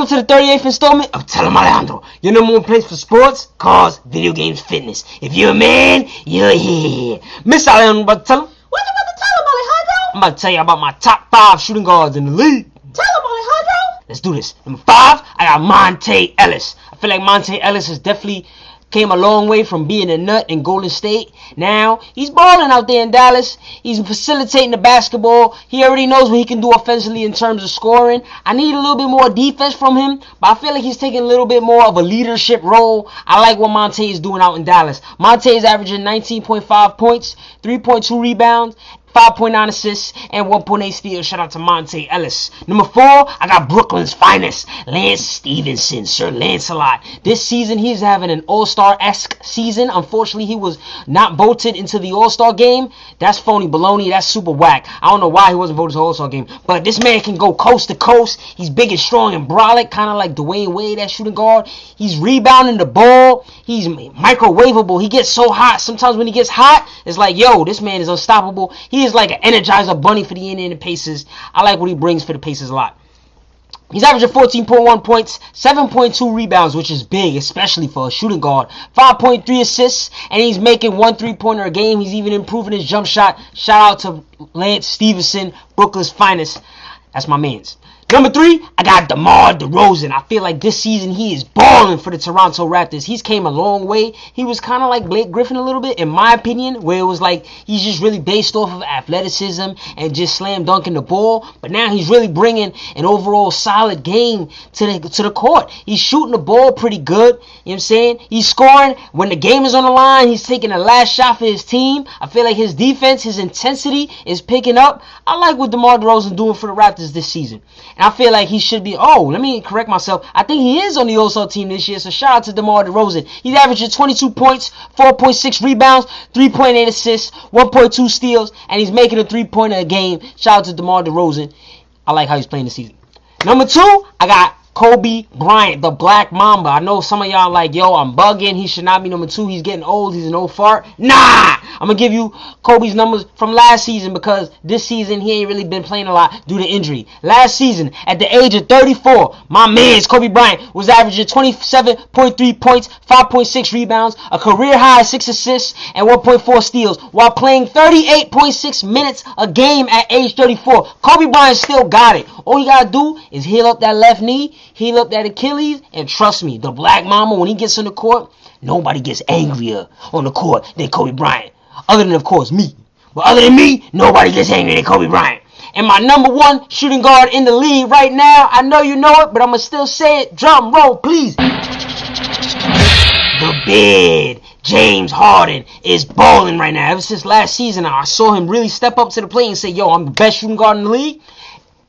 Welcome to the 38th installment of Tell Em Alejandro, your number one place for sports, cars, video games, fitness. If you're a man, you're here. Miss Alejandro, I'm about to tell him. What you about to tell him, Alejandro? I'm about to tell you about my top 5 shooting guards in the league. Tell him, Alejandro. Let's do this. Number 5, I got Monta Ellis. I feel like Monta Ellis has definitely came a long way from being a nut in Golden State. Now, he's balling out there in Dallas. He's facilitating the basketball. He already knows what he can do offensively in terms of scoring. I need a little bit more defense from him, but I feel like he's taking a little bit more of a leadership role. I like what Monta is doing out in Dallas. Monta is averaging 19.5 points, 3.2 rebounds, 5.9 assists, and 1.8 steals. Shout out to Monta Ellis. Number 4, I got Brooklyn's finest, Lance Stephenson, Sir Lancelot. This season, he's having an all-star-esque season. Unfortunately, he was not voted into the all-star game. That's phony baloney. That's super whack. I don't know why he wasn't voted to the all-star game, but this man can go coast to coast. He's big and strong and brolic, kind of like Dwyane Wade, that shooting guard. He's rebounding the ball. He's microwavable. He gets so hot. Sometimes when he gets hot, it's like, yo, this man is unstoppable. He is like an Energizer bunny for the Indiana Pacers. I like what he brings for the Pacers a lot. He's averaging 14.1 points, 7.2 rebounds, which is big, especially for a shooting guard. 5.3 assists, and he's making 1 3-pointer a game. He's even improving his jump shot. Shout out to Lance Stephenson, Brooklyn's finest. That's my man's. Number 3, I got DeMar DeRozan. I feel like this season he is balling for the Toronto Raptors. He's came a long way. He was kind of like Blake Griffin a little bit, in my opinion, where it was like he's just really based off of athleticism and just slam dunking the ball. But now he's really bringing an overall solid game to the court. He's shooting the ball pretty good. You know what I'm saying? He's scoring. When the game is on the line, he's taking the last shot for his team. I feel like his defense, his intensity is picking up. I like what DeMar DeRozan doing for the Raptors this season. And I feel like he should be, let me correct myself. I think he is on the All-Star team this year, so shout out to DeMar DeRozan. He's averaging 22 points, 4.6 rebounds, 3.8 assists, 1.2 steals, and he's making a 3-pointer a game. Shout out to DeMar DeRozan. I like how he's playing this season. Number 2, I got Kobe Bryant, the Black Mamba. I know some of y'all like, yo, I'm bugging. He should not be number 2. He's getting old. He's an old fart. Nah! I'm going to give you Kobe's numbers from last season because this season he ain't really been playing a lot due to injury. Last season, at the age of 34, my man's Kobe Bryant was averaging 27.3 points, 5.6 rebounds, a career-high 6 assists, and 1.4 steals while playing 38.6 minutes a game at age 34. Kobe Bryant still got it. All you got to do is heal up that left knee, heal up that Achilles, and trust me, the Black Mamba, when he gets on the court, nobody gets angrier on the court than Kobe Bryant. Other than, of course, me. But other than me, nobody gets angrier than Kobe Bryant. And my number 1 shooting guard in the league right now, I know you know it, but I'm going to still say it. Drum roll, please. The bid. James Harden is balling right now. Ever since last season, I saw him really step up to the plate and say, yo, I'm the best shooting guard in the league.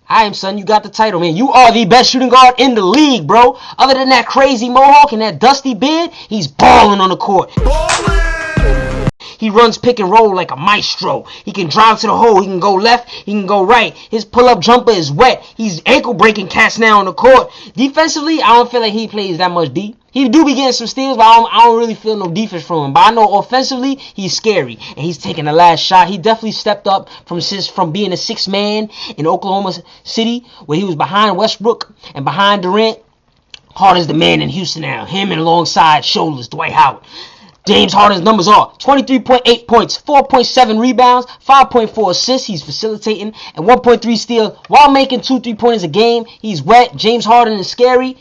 I am, son. You got the title, man. You are the best shooting guard in the league, bro. Other than that crazy mohawk and that dusty beard, he's balling on the court. He runs pick and roll like a maestro. He can drive to the hole. He can go left. He can go right. His pull-up jumper is wet. He's ankle-breaking cats now on the court. Defensively, I don't feel like he plays that much D. He do be getting some steals, but I don't really feel no defense from him. But I know offensively, he's scary. And he's taking the last shot. He definitely stepped up from being a 6th man in Oklahoma City, where he was behind Westbrook and behind Durant. Harden's the man in Houston now. Him and alongside shoulders, Dwight Howard. James Harden's numbers are 23.8 points, 4.7 rebounds, 5.4 assists. He's facilitating and 1.3 steals while making 2 3-pointers a game. He's wet. James Harden is scary.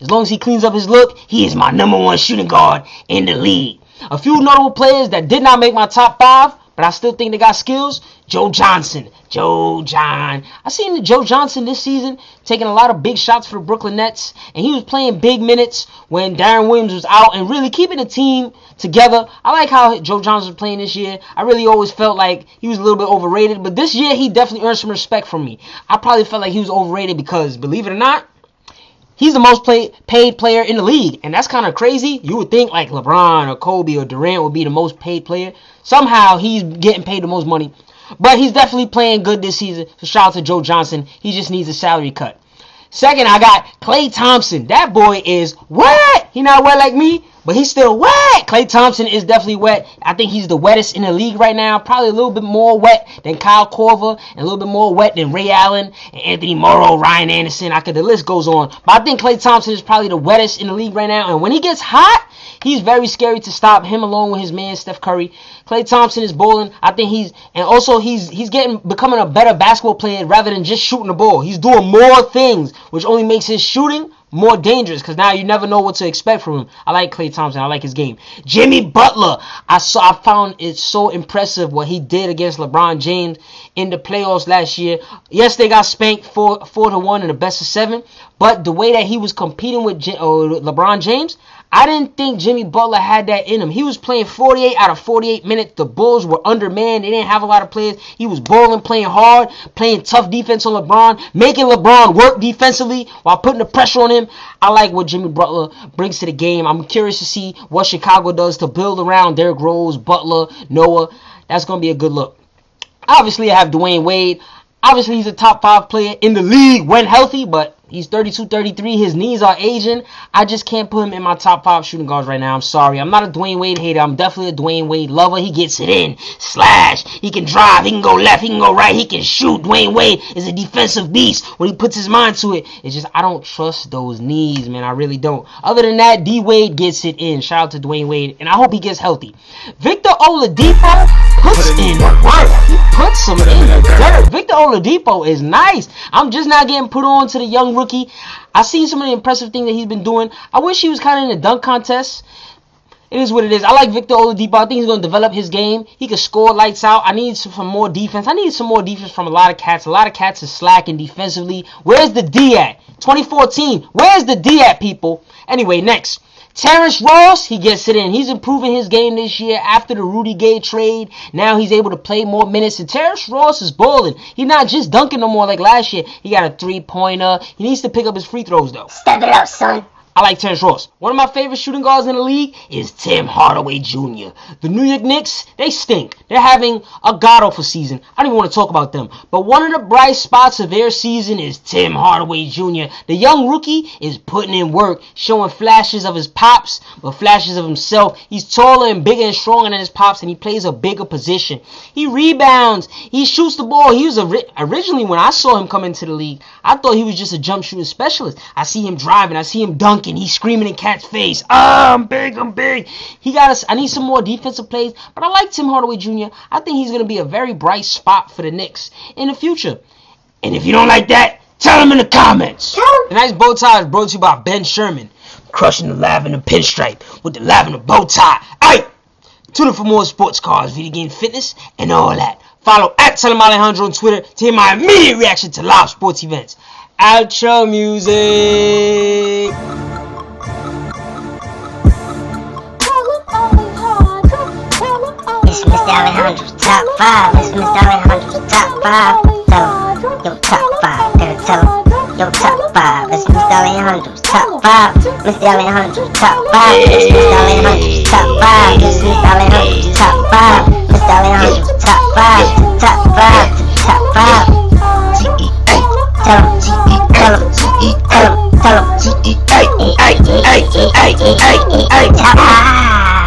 As long as he cleans up his look, he is my number 1 shooting guard in the league. A few notable players that did not make my top 5, but I still think they got skills. Joe Johnson. I seen Joe Johnson this season taking a lot of big shots for the Brooklyn Nets. And he was playing big minutes when Darren Williams was out and really keeping the team together. I like how Joe Johnson was playing this year. I really always felt like he was a little bit overrated. But this year, he definitely earned some respect from me. I probably felt like he was overrated because, believe it or not, he's the most paid player in the league. And that's kind of crazy. You would think like LeBron or Kobe or Durant would be the most paid player. Somehow he's getting paid the most money. But he's definitely playing good this season. So shout out to Joe Johnson. He just needs a salary cut. Second, I got Klay Thompson. That boy is wet. He not wet like me, but he's still wet. Klay Thompson is definitely wet. I think he's the wettest in the league right now. Probably a little bit more wet than Kyle Korver and a little bit more wet than Ray Allen and Anthony Morrow, Ryan Anderson. The list goes on. But I think Klay Thompson is probably the wettest in the league right now. And when he gets hot, he's very scary to stop. Him along with his man Steph Curry. Klay Thompson is balling. I think he's becoming a better basketball player rather than just shooting the ball. He's doing more things, which only makes his shooting more dangerous because now you never know what to expect from him. I like Klay Thompson. I like his game. Jimmy Butler. I found it so impressive what he did against LeBron James in the playoffs last year. Yes, they got spanked 4-1 in the best of 7, but the way that he was competing with LeBron James, I didn't think Jimmy Butler had that in him. He was playing 48 out of 48 minutes. The Bulls were undermanned. They didn't have a lot of players. He was balling, playing hard, playing tough defense on LeBron, making LeBron work defensively while putting the pressure on him. I like what Jimmy Butler brings to the game. I'm curious to see what Chicago does to build around Derrick Rose, Butler, Noah. That's going to be a good look. Obviously, I have Dwyane Wade. Obviously, he's a top 5 player in the league when healthy, but he's 32, 33. His knees are aging. I just can't put him in my top 5 shooting guards right now. I'm sorry. I'm not a Dwyane Wade hater. I'm definitely a Dwyane Wade lover. He gets it in. Slash. He can drive. He can go left. He can go right. He can shoot. Dwyane Wade is a defensive beast when he puts his mind to it. It's just I don't trust those knees, man. I really don't. Other than that, D-Wade gets it in. Shout out to Dwyane Wade. And I hope he gets healthy. Victor Oladipo puts in work. He puts some in the dirt. Victor Oladipo is nice. I'm just not getting put on to the young rookie. I seen some of the impressive things that he's been doing. I wish he was kind of in the dunk contest. It is what it is. I like Victor Oladipo. I think he's going to develop his game. He can score lights out. I need some more defense. I need some more defense from a lot of cats. A lot of cats are slacking defensively. Where's the D at? 2014. Where's the D at, people? Anyway, next. Terrence Ross, he gets it in. He's improving his game this year after the Rudy Gay trade. Now he's able to play more minutes. And Terrence Ross is balling. He's not just dunking no more like last year. He got a 3-pointer. He needs to pick up his free throws, though. Step it up, son. I like Terrence Ross. One of my favorite shooting guards in the league is Tim Hardaway Jr. The New York Knicks, they stink. They're having a god-awful season. I don't even want to talk about them. But one of the bright spots of their season is Tim Hardaway Jr. The young rookie is putting in work, showing flashes of his pops, but flashes of himself. He's taller and bigger and stronger than his pops, and he plays a bigger position. He rebounds. He shoots the ball. He was originally, when I saw him come into the league, I thought he was just a jump shooting specialist. I see him driving. I see him dunking. He's screaming in Cat's face. I'm big. I need some more defensive plays, but I like Tim Hardaway Jr. I think he's going to be a very bright spot for the Knicks in the future. And if you don't like that, tell him in the comments. The nice bow tie is brought to you by Ben Sherman. Crushing the lavender pinstripe with the lavender bow tie. Aight! Tune in for more sports cars, video game fitness, and all that. Follow at Em Alejandro on Twitter to hear my immediate reaction to live sports events. Outro music. It's Mr. Alejandro's top 5. It's Mr. Alejandro's top 5. Tell him, yo, top 5. Tell him, yo, top 5. It's Mr. Alejandro's top 5. Mr. Alejandro's top 5. It's Mr. Alejandro's top 5. It's Mr. Alejandro's top 5. Mr. Alejandro's top 5. Top 5. Top 5. Tell him, tell him, tell him, tell him, top 5.